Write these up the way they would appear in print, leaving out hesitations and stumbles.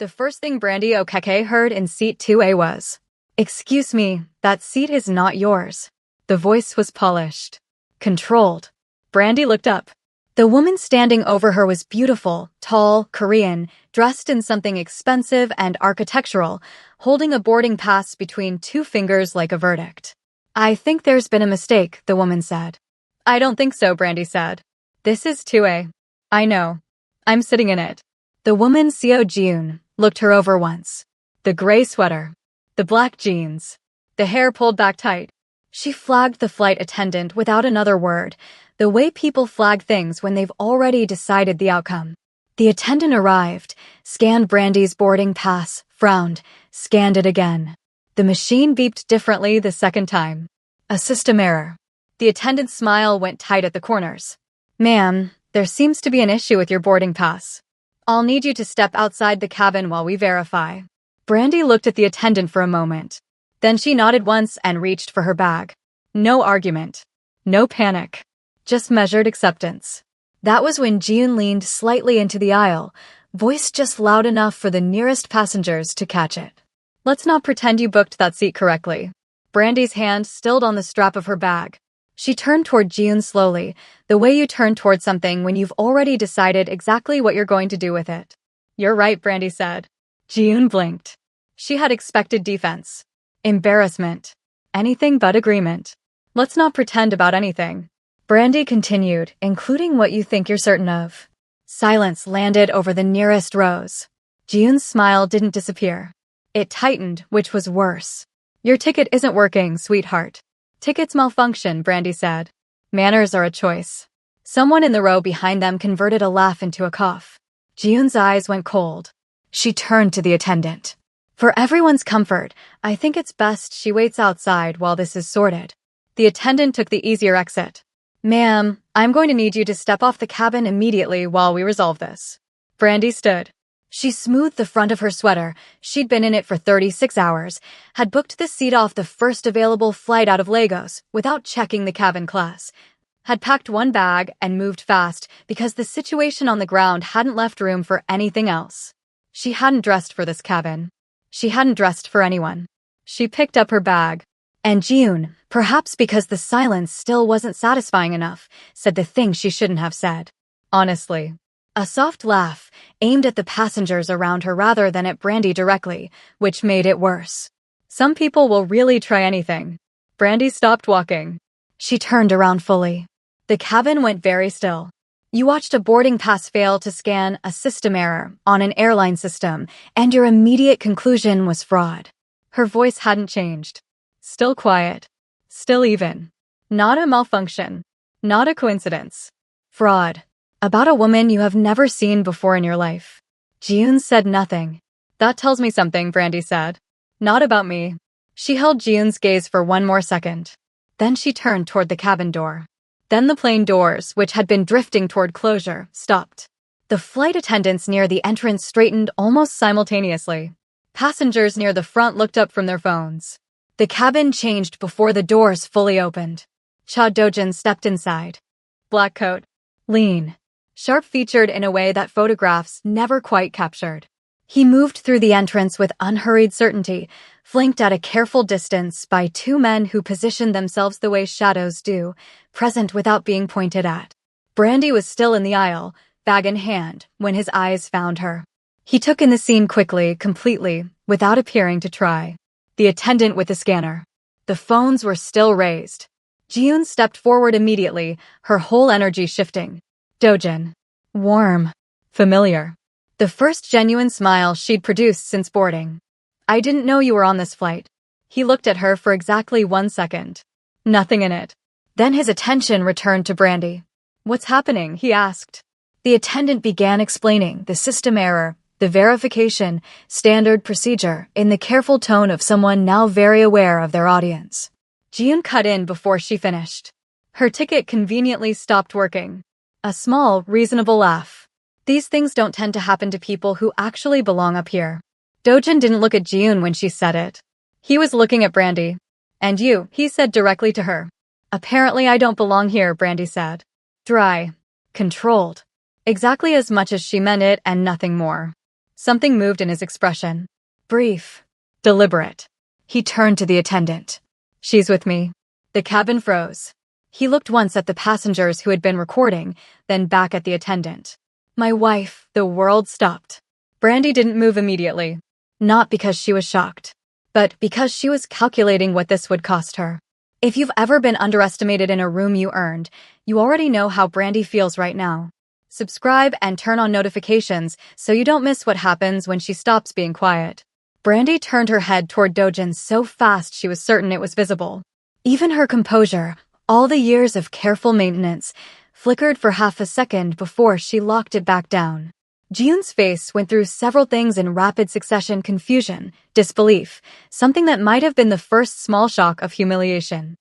The first thing Brandy Okeke heard in seat 2A was, "Excuse me, that seat is not yours." The voice was polished, controlled. Brandy looked up. The woman standing over her was beautiful, tall, Korean, dressed in something expensive and architectural, holding a boarding pass between two fingers like a verdict. "I think there's been a mistake," the woman said. "I don't think so," Brandy said. "This is 2A. I know. I'm sitting in it." The woman, Seo Jun, looked her over once. The gray sweater, the black jeans, the hair pulled back tight. She flagged the flight attendant without another word, the way people flag things when they've already decided the outcome. The attendant arrived, scanned Brandy's boarding pass, frowned, scanned it again. The machine beeped differently the second time. A system error. The attendant's smile went tight at the corners. "Ma'am, there seems to be an issue with your boarding pass. I'll need you to step outside the cabin while we verify." Brandy looked at the attendant for a moment. Then she nodded once and reached for her bag. No argument. No panic. Just measured acceptance. That was when June leaned slightly into the aisle, voice just loud enough for the nearest passengers to catch it. "Let's not pretend you booked that seat correctly." Brandy's hand stilled on the strap of her bag. She turned toward June slowly, the way you turn toward something when you've already decided exactly what you're going to do with it. "You're right," Brandy said. June blinked. She had expected defense. Embarrassment. Anything but agreement. "Let's not pretend about anything." Brandy continued, "including what you think you're certain of." Silence landed over the nearest rows. June's smile didn't disappear. It tightened, which was worse. "Your ticket isn't working, sweetheart." "Tickets malfunction," Brandy said. "Manners are a choice." Someone in the row behind them converted a laugh into a cough. June's eyes went cold. She turned to the attendant. "For everyone's comfort, I think it's best she waits outside while this is sorted." The attendant took the easier exit. "Ma'am, I'm going to need you to step off the cabin immediately while we resolve this." Brandy stood. She smoothed the front of her sweater. She'd been in it for 36 hours, had booked the seat off the first available flight out of Lagos without checking the cabin class, had packed one bag and moved fast because the situation on the ground hadn't left room for anything else. She hadn't dressed for this cabin. She hadn't dressed for anyone. She picked up her bag. And June, perhaps because the silence still wasn't satisfying enough, said the thing she shouldn't have said. Honestly. A soft laugh, aimed at the passengers around her rather than at Brandy directly, which made it worse. "Some people will really try anything." Brandy stopped walking. She turned around fully. The cabin went very still. You watched a boarding pass fail to scan a system error on an airline system, and your immediate conclusion was fraud. Her voice hadn't changed. Still quiet. Still even. Not a malfunction. Not a coincidence. Fraud. About a woman you have never seen before in your life. June said nothing. "That tells me something," Brandy said. "Not about me." She held June's gaze for one more second. Then she turned toward the cabin door. Then the plane doors, which had been drifting toward closure, stopped. The flight attendants near the entrance straightened almost simultaneously. Passengers near the front looked up from their phones. The cabin changed before the doors fully opened. Cha Dojin stepped inside. Black coat. Lean. Sharp-featured in a way that photographs never quite captured. He moved through the entrance with unhurried certainty, flanked at a careful distance by two men who positioned themselves the way shadows do, present without being pointed at. Brandy was still in the aisle, bag in hand, when his eyes found her. He took in the scene quickly, completely, without appearing to try. The attendant with the scanner. The phones were still raised. June stepped forward immediately, her whole energy shifting. Dojin. Warm. Familiar. The first genuine smile she'd produced since boarding. "I didn't know you were on this flight." He looked at her for exactly 1 second. Nothing in it. Then his attention returned to Brandy. "What's happening?" he asked. The attendant began explaining the system error, the verification, standard procedure, in the careful tone of someone now very aware of their audience. June cut in before she finished. Her ticket conveniently stopped working. A small, reasonable laugh. "These things don't tend to happen to people who actually belong up here." Dojin didn't look at June when she said it. He was looking at Brandy. "And you," he said directly to her. "Apparently I don't belong here," Brandy said. Dry. Controlled. Exactly as much as she meant it and nothing more. Something moved in his expression. Brief. Deliberate. He turned to the attendant. She's with me. The cabin froze. He looked once at the passengers who had been recording, then back at the attendant. My wife. The world stopped. Brandy didn't move immediately. Not because she was shocked, but because she was calculating what this would cost her. If you've ever been underestimated in a room you earned, you already know how Brandy feels right now. Subscribe and turn on notifications so you don't miss what happens when she stops being quiet. Brandy turned her head toward Dojin so fast she was certain it was visible. Even her composure, all the years of careful maintenance, flickered for half a second before she locked it back down. Jiun's face went through several things in rapid succession: confusion, disbelief, something that might have been the first small shock of humiliation.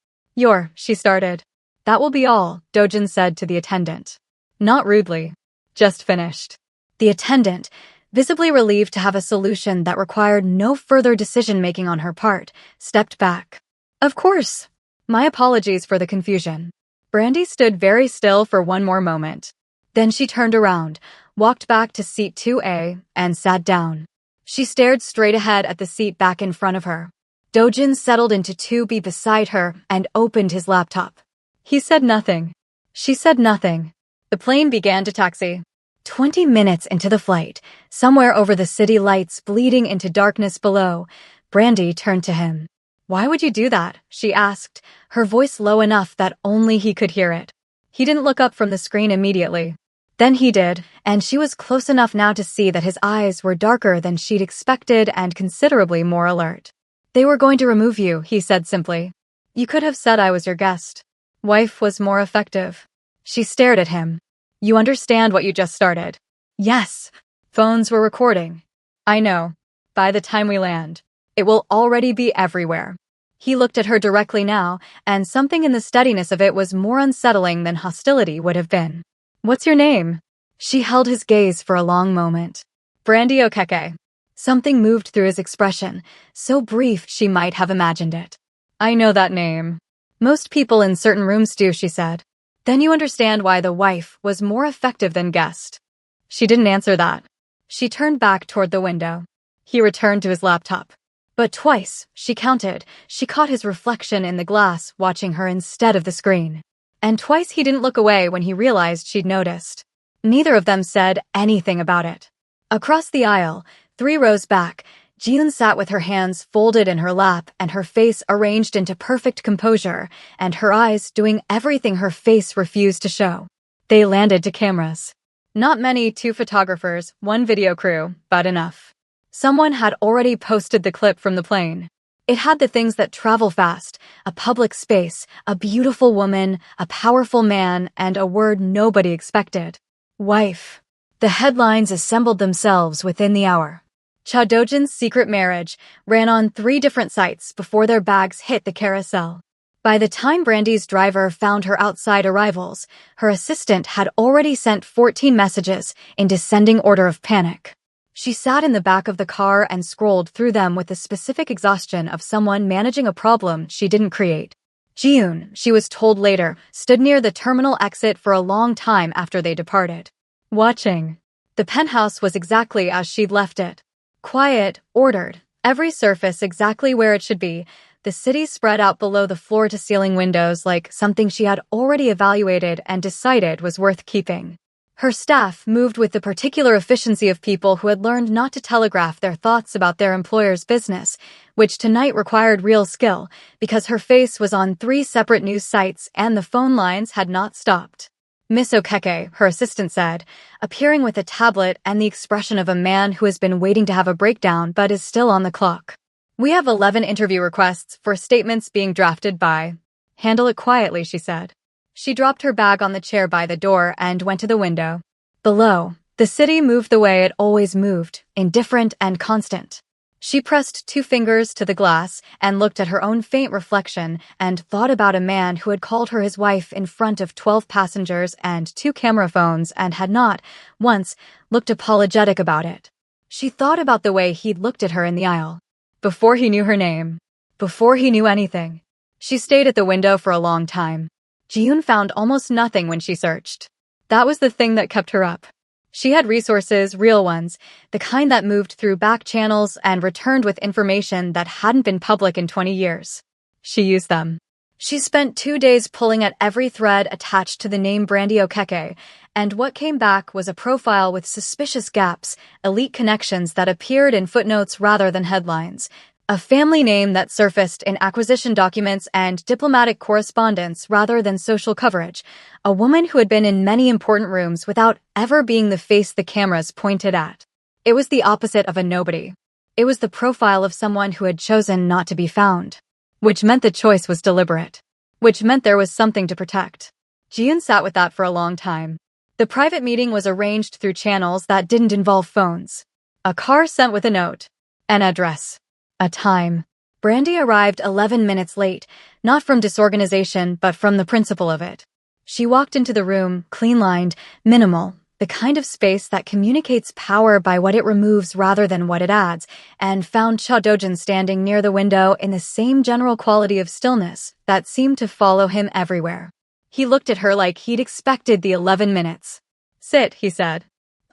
She started. That will be all, Dojin said to the attendant. Not rudely. Just finished. The attendant, visibly relieved to have a solution that required no further decision-making on her part, stepped back. Of course. My apologies for the confusion. Brandy stood very still for one more moment. Then she turned around, walked back to seat 2A, and sat down. She stared straight ahead at the seat back in front of her. Dojin settled into 2B beside her and opened his laptop. He said nothing. She said nothing. The plane began to taxi. 20 minutes into the flight, somewhere over the city lights bleeding into darkness below, Brandy turned to him. Why would you do that? She asked, her voice low enough that only he could hear it. He didn't look up from the screen immediately. Then he did, and she was close enough now to see that his eyes were darker than she'd expected and considerably more alert. They were going to remove you, he said simply. You could have said I was your guest. Wife was more effective. She stared at him. You understand what you just started? Yes. Phones were recording. I know. By the time we land, it will already be everywhere. He looked at her directly now, and something in the steadiness of it was more unsettling than hostility would have been. What's your name? She held his gaze for a long moment. Brandy Okeke. Something moved through his expression, so brief she might have imagined it. I know that name. Most people in certain rooms do, she said. Then you understand why the wife was more effective than guest. She didn't answer that. She turned back toward the window. He returned to his laptop. But twice, she counted, she caught his reflection in the glass watching her instead of the screen. And twice he didn't look away when he realized she'd noticed. Neither of them said anything about it. Across the aisle, 3 rows back, Jiun sat with her hands folded in her lap and her face arranged into perfect composure, and her eyes doing everything her face refused to show. They landed to cameras. Not many, 2 photographers, 1 video crew, but enough. Someone had already posted the clip from the plane. It had the things that travel fast: a public space, a beautiful woman, a powerful man, and a word nobody expected. Wife. The headlines assembled themselves within the hour. Cha Dojin's secret marriage ran on 3 different sites before their bags hit the carousel. By the time Brandy's driver found her outside arrivals, her assistant had already sent 14 messages in descending order of panic. She sat in the back of the car and scrolled through them with the specific exhaustion of someone managing a problem she didn't create. Jiun, she was told later, stood near the terminal exit for a long time after they departed. Watching. The penthouse was exactly as she'd left it. Quiet, ordered, every surface exactly where it should be, the city spread out below the floor-to-ceiling windows like something she had already evaluated and decided was worth keeping. Her staff moved with the particular efficiency of people who had learned not to telegraph their thoughts about their employer's business, which tonight required real skill, because her face was on 3 separate news sites and the phone lines had not stopped. Miss Okeke, her assistant said, appearing with a tablet and the expression of a man who has been waiting to have a breakdown but is still on the clock. We have 11 interview requests for statements being drafted by. Handle it quietly, she said. She dropped her bag on the chair by the door and went to the window. Below, the city moved the way it always moved, indifferent and constant. She pressed 2 fingers to the glass and looked at her own faint reflection and thought about a man who had called her his wife in front of 12 passengers and 2 camera phones and had not, once, looked apologetic about it. She thought about the way he'd looked at her in the aisle. Before he knew her name. Before he knew anything. She stayed at the window for a long time. Jiun found almost nothing when she searched. That was the thing that kept her up. She had resources, real ones, the kind that moved through back channels and returned with information that hadn't been public in 20 years. She used them. She spent 2 days pulling at every thread attached to the name Brandy Okeke, and what came back was a profile with suspicious gaps, elite connections that appeared in footnotes rather than headlines, a family name that surfaced in acquisition documents and diplomatic correspondence rather than social coverage, a woman who had been in many important rooms without ever being the face the cameras pointed at. It was the opposite of a nobody. It was the profile of someone who had chosen not to be found. Which meant the choice was deliberate. Which meant there was something to protect. Jiun sat with that for a long time. The private meeting was arranged through channels that didn't involve phones. A car sent with a note. An address. A time. Brandy arrived 11 minutes late, not from disorganization but from the principle of it. She walked into the room, clean-lined, minimal, the kind of space that communicates power by what it removes rather than what it adds, and found Cha Dojin standing near the window in the same general quality of stillness that seemed to follow him everywhere. He looked at her like he'd expected the 11 minutes. "Sit," he said.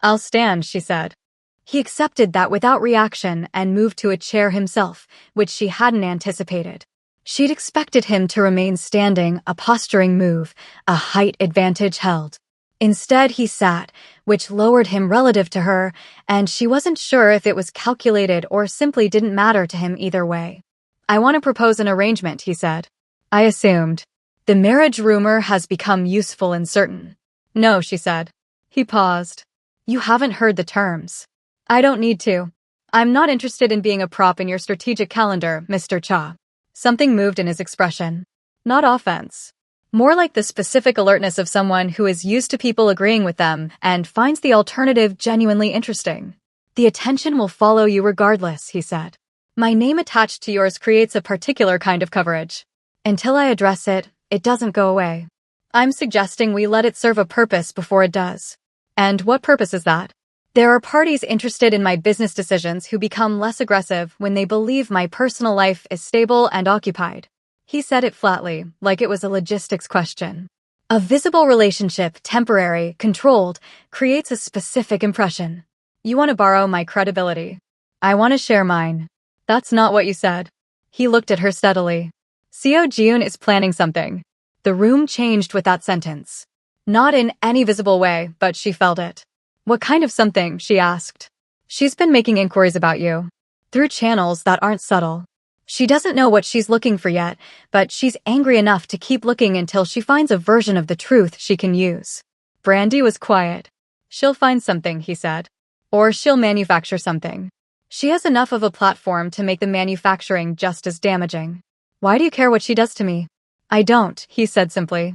"I'll stand," she said. He accepted that without reaction and moved to a chair himself, which she hadn't anticipated. She'd expected him to remain standing, a posturing move, a height advantage held. Instead, he sat, which lowered him relative to her, and she wasn't sure if it was calculated or simply didn't matter to him either way. "I want to propose an arrangement," he said. "I assumed. The marriage rumor has become useful and certain." "No," she said. He paused. "You haven't heard the terms." "I don't need to. I'm not interested in being a prop in your strategic calendar, Mr. Cha." Something moved in his expression. Not offense. More like the specific alertness of someone who is used to people agreeing with them and finds the alternative genuinely interesting. "The attention will follow you regardless," he said. "My name attached to yours creates a particular kind of coverage. Until I address it, it doesn't go away. I'm suggesting we let it serve a purpose before it does." "And what purpose is that?" "There are parties interested in my business decisions who become less aggressive when they believe my personal life is stable and occupied." He said it flatly, like it was a logistics question. A visible relationship, temporary, controlled, creates a specific impression. "You want to borrow my credibility. I want to share mine." "That's not what you said." He looked at her steadily. "Seo Jiun is planning something." The room changed with that sentence. Not in any visible way, but she felt it. "What kind of something?" she asked. "She's been making inquiries about you. Through channels that aren't subtle. She doesn't know what she's looking for yet, but she's angry enough to keep looking until she finds a version of the truth she can use." Brandy was quiet. "She'll find something," he said. "Or she'll manufacture something. She has enough of a platform to make the manufacturing just as damaging." "Why do you care what she does to me?" "I don't," he said simply.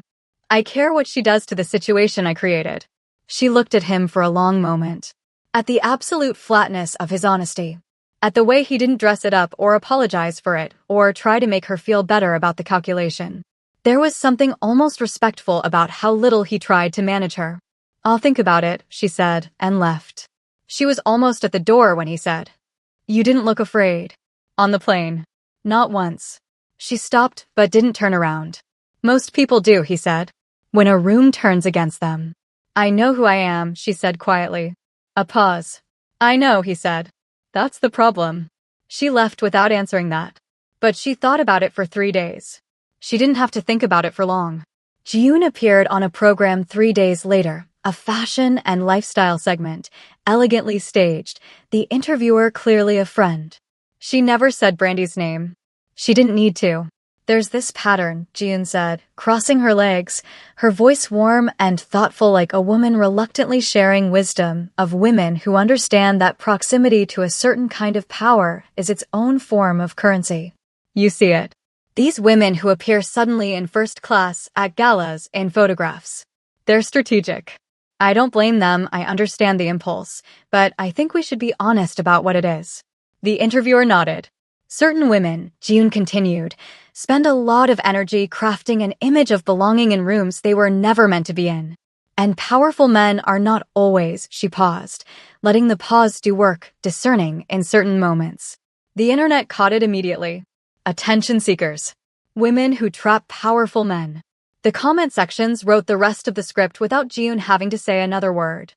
"I care what she does to the situation I created." She looked at him for a long moment. At the absolute flatness of his honesty. At the way he didn't dress it up or apologize for it or try to make her feel better about the calculation. There was something almost respectful about how little he tried to manage her. "I'll think about it," she said, and left. She was almost at the door when he said, "You didn't look afraid." "On the plane." "Not once." She stopped but didn't turn around. "Most people do," he said, "when a room turns against them." "I know who I am," she said quietly. A pause. "I know," he said. "That's the problem." She left without answering that. But she thought about it for 3 days. She didn't have to think about it for long. Jiun appeared on a program 3 days later, a fashion and lifestyle segment, elegantly staged, the interviewer clearly a friend. She never said Brandy's name. She didn't need to. "There's this pattern," Jiun said, crossing her legs, her voice warm and thoughtful like a woman reluctantly sharing wisdom of women who understand that proximity to a certain kind of power is its own form of currency. "You see it. These women who appear suddenly in first class at galas in photographs. They're strategic. I don't blame them, I understand the impulse, but I think we should be honest about what it is." The interviewer nodded. "Certain women," Jiun continued, "spend a lot of energy crafting an image of belonging in rooms they were never meant to be in. And powerful men are not always," she paused, letting the pause do work, discerning in certain moments. The internet caught it immediately. Attention seekers. Women who trap powerful men. The comment sections wrote the rest of the script without Jiun having to say another word.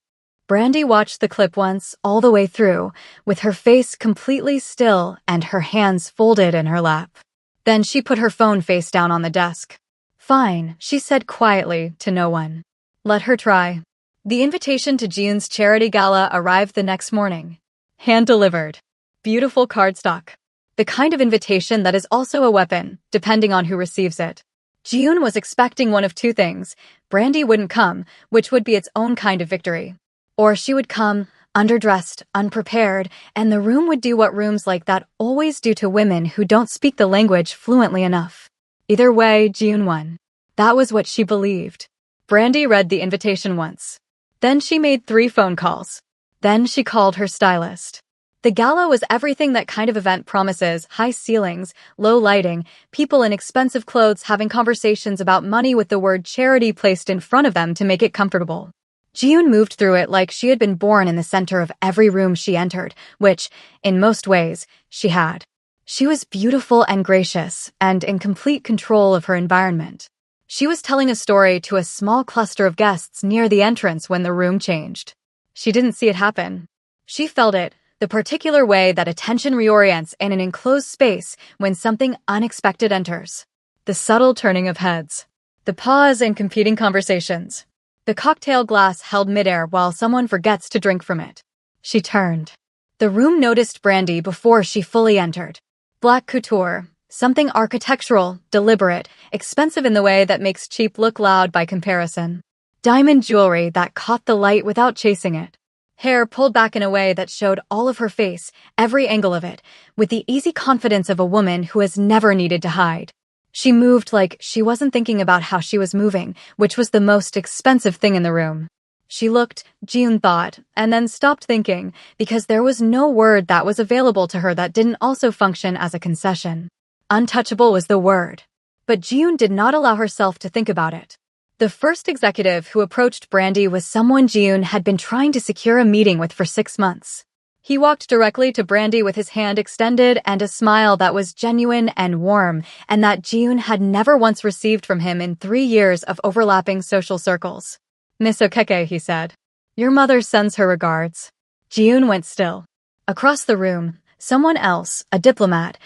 Brandy watched the clip once, all the way through, with her face completely still and her hands folded in her lap. Then she put her phone face down on the desk. "Fine," she said quietly to no one. "Let her try." The invitation to Jiun's charity gala arrived the next morning. Hand-delivered. Beautiful cardstock. The kind of invitation that is also a weapon, depending on who receives it. Jiun was expecting one of two things. Brandy wouldn't come, which would be its own kind of victory. Or she would come, underdressed, unprepared, and the room would do what rooms like that always do to women who don't speak the language fluently enough. Either way, Jiun won. That was what she believed. Brandy read the invitation once. Then she made 3 phone calls. Then she called her stylist. The gala was everything that kind of event promises: high ceilings, low lighting, people in expensive clothes having conversations about money with the word charity placed in front of them to make it comfortable. Jiun moved through it like she had been born in the center of every room she entered, which, in most ways, she had. She was beautiful and gracious, and in complete control of her environment. She was telling a story to a small cluster of guests near the entrance when the room changed. She didn't see it happen. She felt it, the particular way that attention reorients in an enclosed space when something unexpected enters. The subtle turning of heads. The pause in competing conversations. The cocktail glass held midair while someone forgets to drink from it. She turned. The room noticed Brandy before she fully entered. Black couture, something architectural, deliberate, expensive in the way that makes cheap look loud by comparison. Diamond jewelry that caught the light without chasing it. Hair pulled back in a way that showed all of her face, every angle of it, with the easy confidence of a woman who has never needed to hide. She moved like she wasn't thinking about how she was moving, which was the most expensive thing in the room. She looked, Jiun thought, and then stopped thinking, because there was no word that was available to her that didn't also function as a concession. Untouchable was the word. But Jiun did not allow herself to think about it. The first executive who approached Brandy was someone Jiun had been trying to secure a meeting with for 6 months. He walked directly to Brandy with his hand extended and a smile that was genuine and warm, and that Jiun had never once received from him in 3 years of overlapping social circles. "Miss Okeke," he said. "Your mother sends her regards." Jiun went still. Across the room, someone else, a diplomat,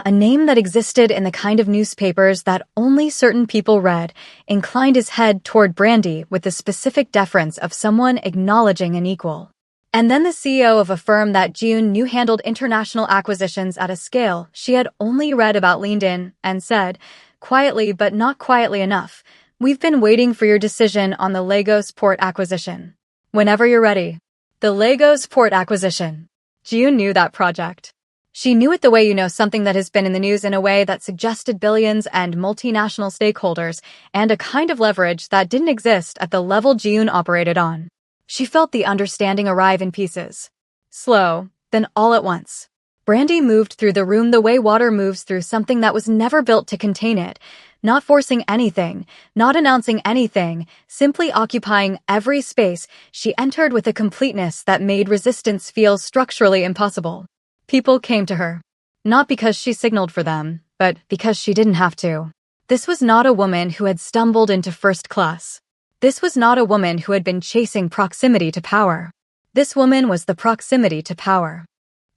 a name that existed in the kind of newspapers that only certain people read, inclined his head toward Brandy with the specific deference of someone acknowledging an equal. And then the CEO of a firm that Jiun knew handled international acquisitions at a scale she had only read about leaned in and said, quietly but not quietly enough, "We've been waiting for your decision on the Lagos port acquisition. Whenever you're ready." The Lagos port acquisition. Jiun knew that project. She knew it the way you know something that has been in the news in a way that suggested billions and multinational stakeholders and a kind of leverage that didn't exist at the level Jiun operated on. She felt the understanding arrive in pieces. Slow, then all at once. Brandy moved through the room the way water moves through something that was never built to contain it, not forcing anything, not announcing anything, simply occupying every space. She entered with a completeness that made resistance feel structurally impossible. People came to her. Not because she signaled for them, but because she didn't have to. This was not a woman who had stumbled into first class. This was not a woman who had been chasing proximity to power. This woman was the proximity to power.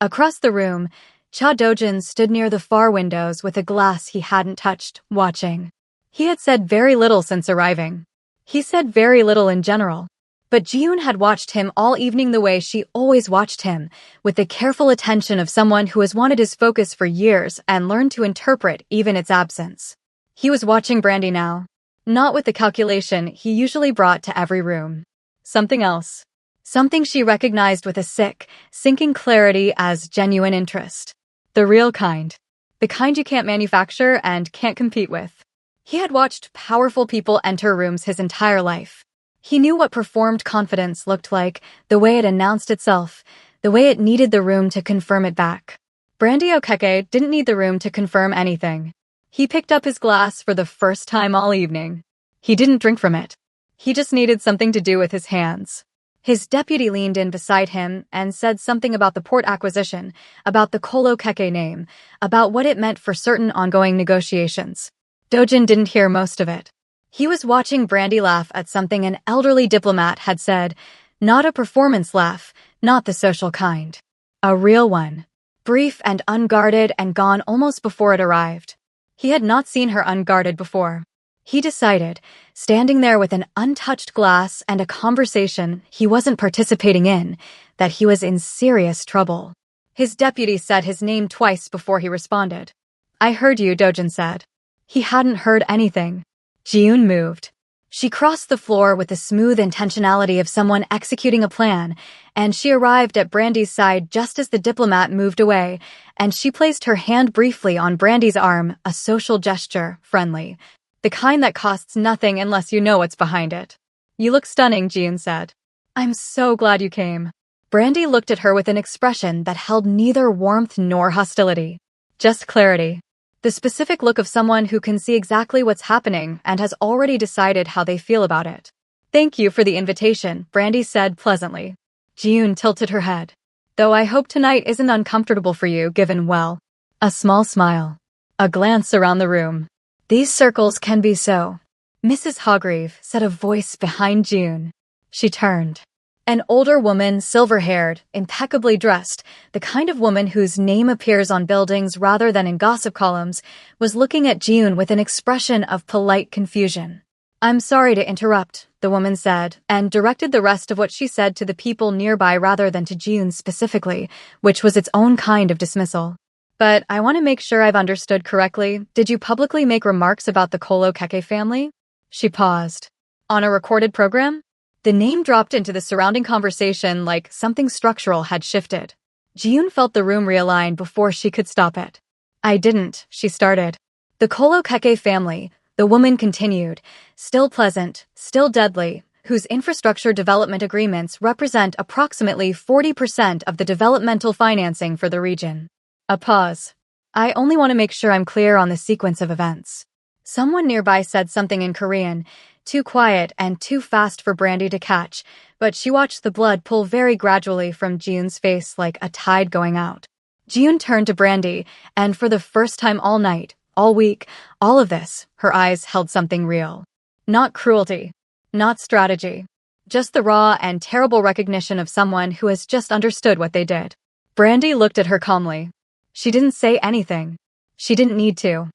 Across the room, Cha Dojin stood near the far windows with a glass he hadn't touched, watching. He had said very little since arriving. He said very little in general. But Jiun had watched him all evening the way she always watched him, with the careful attention of someone who has wanted his focus for years and learned to interpret even its absence. He was watching Brandy now. Not with the calculation he usually brought to every room. Something else. Something she recognized with a sinking clarity as genuine interest. The real kind. The kind you can't manufacture and can't compete with. He had watched powerful people enter rooms his entire life. He knew what performed confidence looked like, the way it announced itself, the way it needed the room to confirm it back. Brandy Okeke didn't need the room to confirm anything. He picked up his glass for the first time all evening. He didn't drink from it. He just needed something to do with his hands. His deputy leaned in beside him and said something about the port acquisition, about the Kolo Keke name, about what it meant for certain ongoing negotiations. Dojin didn't hear most of it. He was watching Brandy laugh at something an elderly diplomat had said, Not a performance laugh, not the social kind. A real one. Brief and unguarded and gone almost before it arrived. He had not seen her unguarded before. He decided, standing there with an untouched glass and a conversation he wasn't participating in, that he was in serious trouble. His deputy said his name twice before he responded. I heard you, Dojin said. He hadn't heard anything. Ji-yoon moved. She crossed the floor with the smooth intentionality of someone executing a plan, and she arrived at Brandy's side just as the diplomat moved away, and she placed her hand briefly on Brandy's arm, a social gesture, friendly. The kind that costs nothing unless you know what's behind it. You look stunning, Ji-yoon said. I'm so glad you came. Brandy looked at her with an expression that held neither warmth nor hostility. Just clarity. The specific look of someone who can see exactly what's happening and has already decided how they feel about it. Thank you for the invitation, Brandy said pleasantly. Ji-yoon tilted her head. Though I hope tonight isn't uncomfortable for you given, well, a small smile. A glance around the room. These circles can be so. Mrs. Hargreave, said a voice behind Ji-yoon. She turned. An older woman, silver-haired, impeccably dressed, the kind of woman whose name appears on buildings rather than in gossip columns, was looking at Ji-yoon with an expression of polite confusion. I'm sorry to interrupt, the woman said, and directed the rest of what she said to the people nearby rather than to Ji-yoon specifically, which was its own kind of dismissal. But I want to make sure I've understood correctly. Did you publicly make remarks about the Kolo Keke family? She paused. On a recorded program? The name dropped into the surrounding conversation like something structural had shifted. Ji-yoon felt the room realign before she could stop it. I didn't, she started. The Kolo Keke family, the woman continued, still pleasant, still deadly, whose infrastructure development agreements represent approximately 40% of the developmental financing for the region. A pause. I only want to make sure I'm clear on the sequence of events. Someone nearby said something in Korean, too quiet and too fast for Brandy to catch, but she watched the blood pull very gradually from Ji-yoon's face like a tide going out. Ji-yoon turned to Brandy, and for the first time all night, all week, all of this, her eyes held something real. Not cruelty. Not strategy. Just the raw and terrible recognition of someone who has just understood what they did. Brandy looked at her calmly. She didn't say anything. She didn't need to.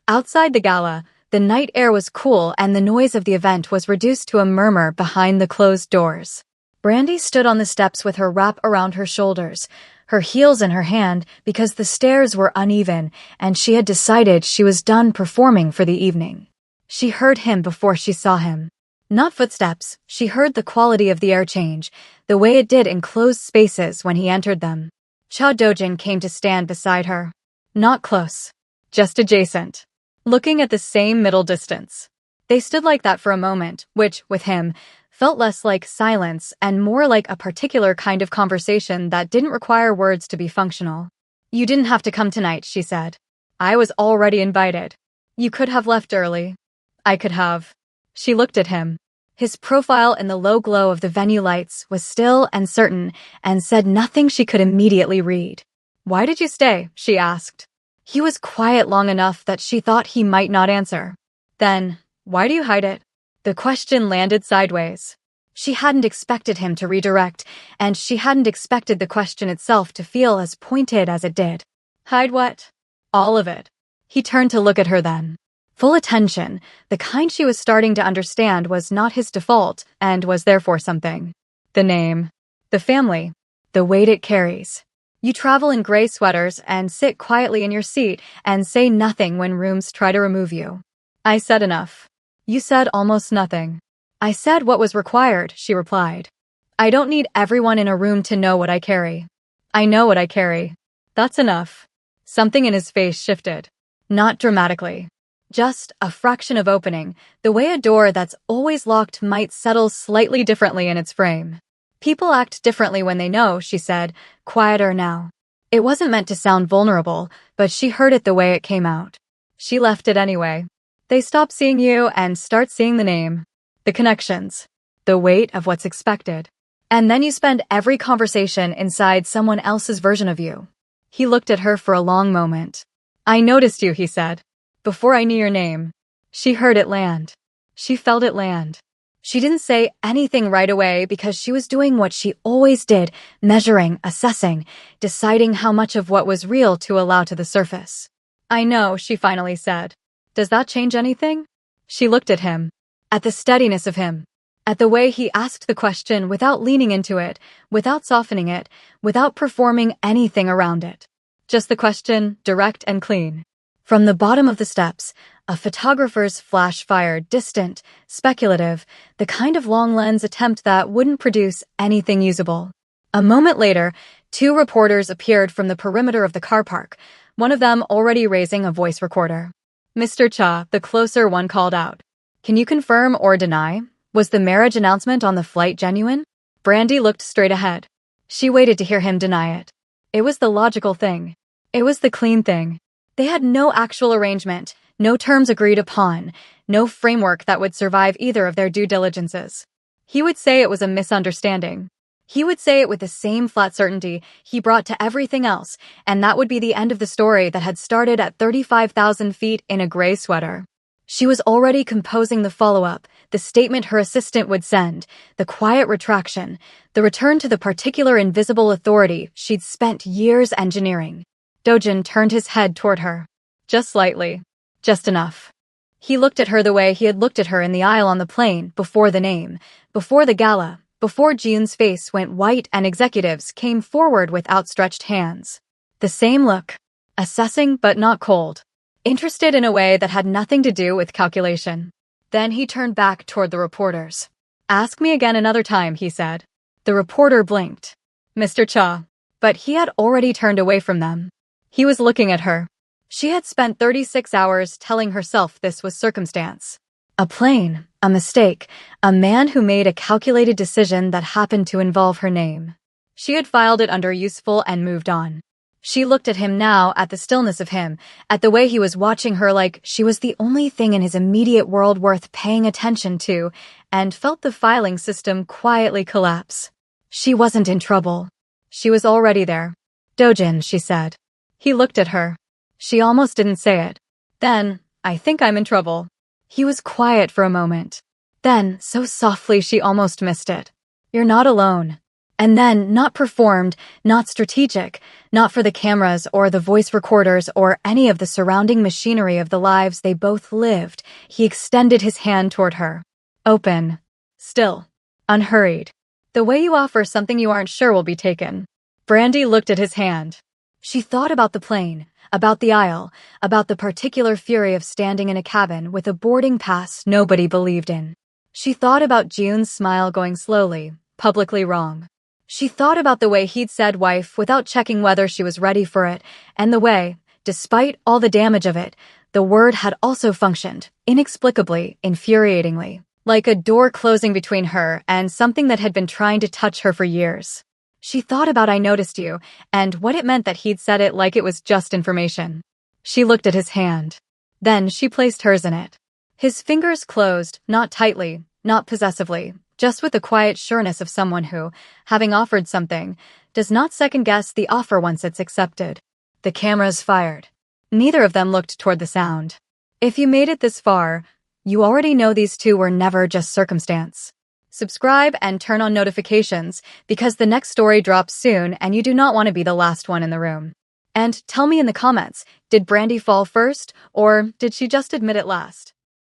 Outside the gala, the night air was cool and the noise of the event was reduced to a murmur behind the closed doors. Brandy stood on the steps with her wrap around her shoulders, her heels in her hand because the stairs were uneven and she had decided she was done performing for the evening. She heard him before she saw him. Not footsteps, she heard the quality of the air change, the way it did in closed spaces when he entered them. Cha Dojin came to stand beside her. Not close. Just adjacent. Looking at the same middle distance. They stood like that for a moment, which, with him, felt less like silence and more like a particular kind of conversation that didn't require words to be functional. You didn't have to come tonight, she said. I was already invited. You could have left early. I could have. She looked at him. His profile in the low glow of the venue lights was still and certain and said nothing she could immediately read. Why did you stay? She asked. He was quiet long enough that she thought he might not answer. Then, why do you hide it? The question landed sideways. She hadn't expected him to redirect, and she hadn't expected the question itself to feel as pointed as it did. Hide what? All of it. He turned to look at her then. Full attention, the kind she was starting to understand was not his default and was therefore something. The name. The family. The weight it carries. You travel in gray sweaters and sit quietly in your seat and say nothing when rooms try to remove you. I said enough. You said almost nothing. I said what was required, she replied. I don't need everyone in a room to know what I carry. I know what I carry. That's enough. Something in his face shifted. Not dramatically. Just a fraction of opening, the way a door that's always locked might settle slightly differently in its frame. People act differently when they know, she said, quieter now. It wasn't meant to sound vulnerable, but she heard it the way it came out. She left it anyway. They stop seeing you and start seeing the name. The connections. The weight of what's expected. And then you spend every conversation inside someone else's version of you. He looked at her for a long moment. I noticed you, he said. Before I knew your name. She heard it land. She felt it land. She didn't say anything right away because she was doing what she always did, measuring, assessing, deciding how much of what was real to allow to the surface. I know, she finally said. Does that change anything? She looked at him, at the steadiness of him, at the way he asked the question without leaning into it, without softening it, without performing anything around it. Just the question, direct and clean. From the bottom of the steps, a photographer's flash fired, distant, speculative, the kind of long lens attempt that wouldn't produce anything usable. A moment later, two reporters appeared from the perimeter of the car park, one of them already raising a voice recorder. Mr. Cha, the closer one called out. Can you confirm or deny? Was the marriage announcement on the flight genuine? Brandy looked straight ahead. She waited to hear him deny it. It was the logical thing. It was the clean thing. They had no actual arrangement, no terms agreed upon, no framework that would survive either of their due diligences. He would say it was a misunderstanding. He would say it with the same flat certainty he brought to everything else, and that would be the end of the story that had started at 35,000 feet in a gray sweater. She was already composing the follow-up, the statement her assistant would send, the quiet retraction, the return to the particular invisible authority she'd spent years engineering. Dojin turned his head toward her. Just slightly. Just enough. He looked at her the way he had looked at her in the aisle on the plane, before the name, before the gala, before Jiun's face went white and executives came forward with outstretched hands. The same look. Assessing but not cold. Interested in a way that had nothing to do with calculation. Then he turned back toward the reporters. Ask me again another time, he said. The reporter blinked. Mr. Cha. But he had already turned away from them. He was looking at her. She had spent 36 hours telling herself this was circumstance. A plane, a mistake, a man who made a calculated decision that happened to involve her name. She had filed it under useful and moved on. She looked at him now, at the stillness of him, at the way he was watching her like she was the only thing in his immediate world worth paying attention to, and felt the filing system quietly collapse. She wasn't in trouble. She was already there. Dojin, she said. He looked at her. She almost didn't say it. Then, I think I'm in trouble. He was quiet for a moment. Then, so softly she almost missed it. You're not alone. And then, not performed, not strategic, not for the cameras or the voice recorders or any of the surrounding machinery of the lives they both lived, he extended his hand toward her. Open. Still. Unhurried. The way you offer something you aren't sure will be taken. Brandy looked at his hand. She thought about the plane, about the aisle, about the particular fury of standing in a cabin with a boarding pass nobody believed in. She thought about Jiun's smile going slowly, publicly wrong. She thought about the way he'd said wife without checking whether she was ready for it, and the way, despite all the damage of it, the word had also functioned, inexplicably, infuriatingly, like a door closing between her and something that had been trying to touch her for years. She thought about I noticed you, and what it meant that he'd said it like it was just information. She looked at his hand. Then she placed hers in it. His fingers closed, not tightly, not possessively, just with the quiet sureness of someone who, having offered something, does not second-guess the offer once it's accepted. The cameras fired. Neither of them looked toward the sound. If you made it this far, you already know these two were never just circumstance. Subscribe and turn on notifications because the next story drops soon and you do not want to be the last one in the room. And tell me in the comments, did Brandy fall first or did she just admit it last?